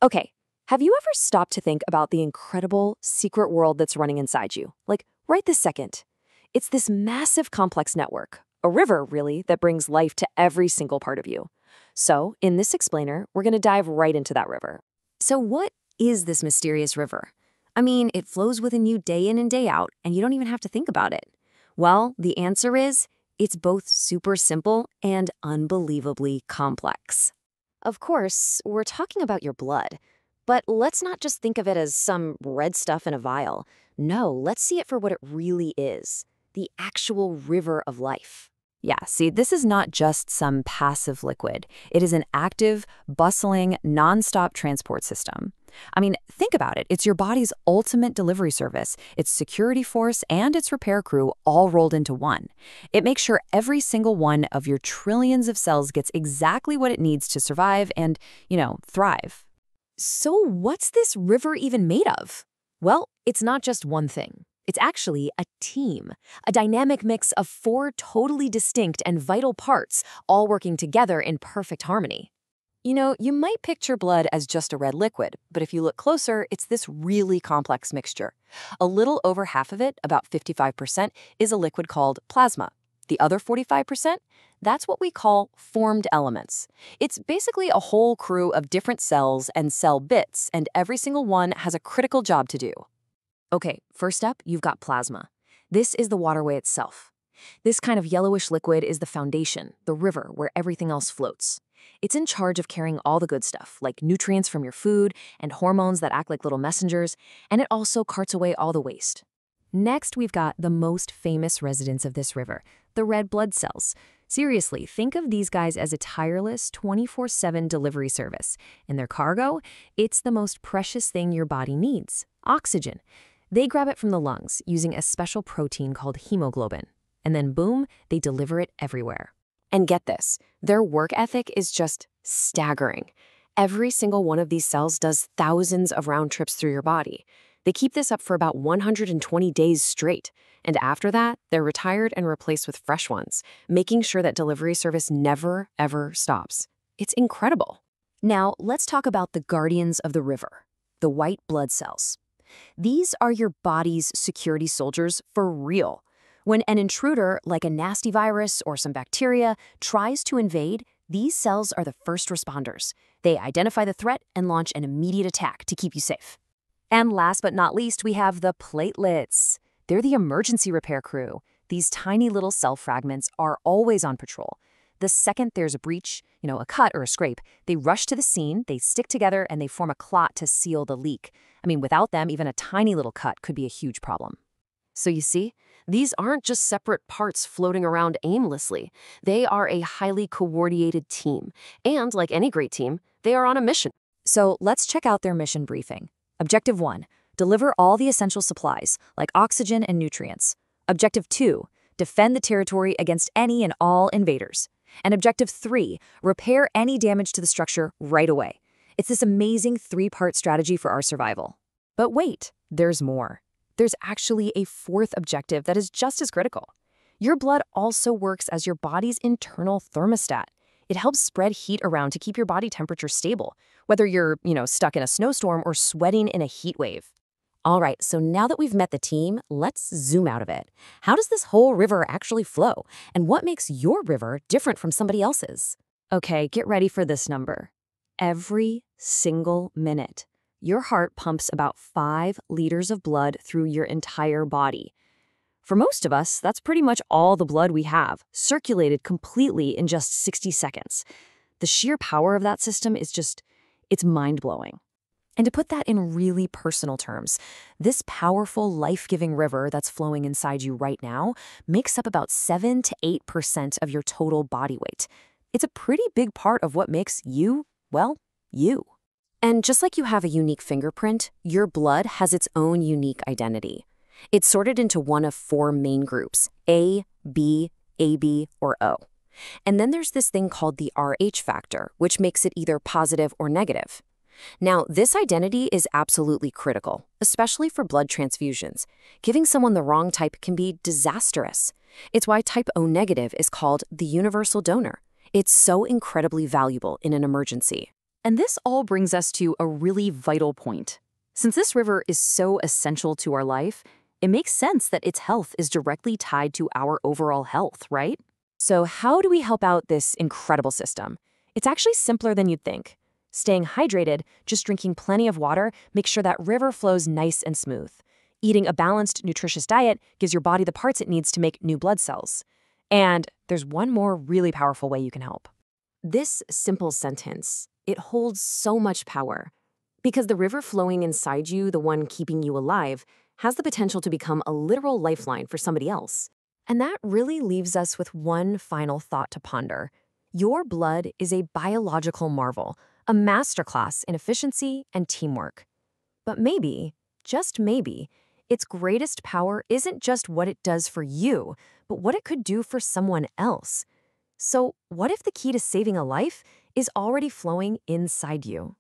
Okay, have you ever stopped to think about the incredible secret world that's running inside you? Like, right this second. It's this massive complex network, a river, really, that brings life to every single part of you. So, in this explainer, we're going to dive right into that river. So, what is this mysterious river? I mean, it flows within you day in and day out, and you don't even have to think about it. Well, the answer is it's both super simple and unbelievably complex. Of course, we're talking about your blood. But let's not just think of it as some red stuff in a vial. No, let's see it for what it really is, the actual river of life. Yeah, see, this is not just some passive liquid. It is an active, bustling, nonstop transport system. I mean, think about it. It's your body's ultimate delivery service, its security force, and its repair crew all rolled into one. It makes sure every single one of your trillions of cells gets exactly what it needs to survive and, thrive. So what's this river even made of? Well, it's not just one thing. It's actually a team, a dynamic mix of four totally distinct and vital parts, all working together in perfect harmony. You might picture blood as just a red liquid, but if you look closer, it's this really complex mixture. A little over half of it, about 55%, is a liquid called plasma. The other 45%? That's what we call formed elements. It's basically a whole crew of different cells and cell bits, and every single one has a critical job to do. Okay, first up, you've got plasma. This is the waterway itself. This kind of yellowish liquid is the foundation, the river where everything else floats. It's in charge of carrying all the good stuff, like nutrients from your food and hormones that act like little messengers, and it also carts away all the waste. Next, we've got the most famous residents of this river, the red blood cells. Seriously, think of these guys as a tireless 24/7 delivery service. And their cargo? It's the most precious thing your body needs, oxygen. They grab it from the lungs using a special protein called hemoglobin. And then boom, they deliver it everywhere. And get this, their work ethic is just staggering. Every single one of these cells does thousands of round trips through your body. They keep this up for about 120 days straight. And after that, they're retired and replaced with fresh ones, making sure that delivery service never, ever stops. It's incredible. Now, let's talk about the guardians of the river, the white blood cells. These are your body's security soldiers for real. When an intruder, like a nasty virus or some bacteria, tries to invade, these cells are the first responders. They identify the threat and launch an immediate attack to keep you safe. And last but not least, we have the platelets. They're the emergency repair crew. These tiny little cell fragments are always on patrol. The second there's a breach, a cut or a scrape, they rush to the scene, they stick together, and they form a clot to seal the leak. I mean, without them, even a tiny little cut could be a huge problem. So you see, these aren't just separate parts floating around aimlessly. They are a highly coordinated team. And like any great team, they are on a mission. So let's check out their mission briefing. Objective 1, deliver all the essential supplies, like oxygen and nutrients. Objective 2, defend the territory against any and all invaders. And Objective 3, repair any damage to the structure right away. It's this amazing 3-part strategy for our survival. But wait, there's more. There's actually a 4th objective that is just as critical. Your blood also works as your body's internal thermostat. It helps spread heat around to keep your body temperature stable, whether you're, stuck in a snowstorm or sweating in a heat wave. All right, so now that we've met the team, let's zoom out of it. How does this whole river actually flow? And what makes your river different from somebody else's? Okay, get ready for this number. Every single minute, your heart pumps about 5 liters of blood through your entire body. For most of us, that's pretty much all the blood we have, circulated completely in just 60 seconds. The sheer power of that system is it's mind-blowing. And to put that in really personal terms, this powerful, life-giving river that's flowing inside you right now makes up about 7 to 8% of your total body weight. It's a pretty big part of what makes you, well, you. And just like you have a unique fingerprint, your blood has its own unique identity. It's sorted into one of 4 main groups, A, B, AB, or O. And then there's this thing called the Rh factor, which makes it either positive or negative. Now, this identity is absolutely critical, especially for blood transfusions. Giving someone the wrong type can be disastrous. It's why type O negative is called the universal donor. It's so incredibly valuable in an emergency. And this all brings us to a really vital point. Since this river is so essential to our life, it makes sense that its health is directly tied to our overall health, right? So, how do we help out this incredible system? It's actually simpler than you'd think. Staying hydrated, just drinking plenty of water, makes sure that river flows nice and smooth. Eating a balanced, nutritious diet gives your body the parts it needs to make new blood cells. And there's one more really powerful way you can help. This simple sentence, it holds so much power. Because the river flowing inside you, the one keeping you alive, has the potential to become a literal lifeline for somebody else. And that really leaves us with one final thought to ponder. Your blood is a biological marvel, a masterclass in efficiency and teamwork. But maybe, just maybe, its greatest power isn't just what it does for you, but what it could do for someone else. So, what if the key to saving a life is already flowing inside you?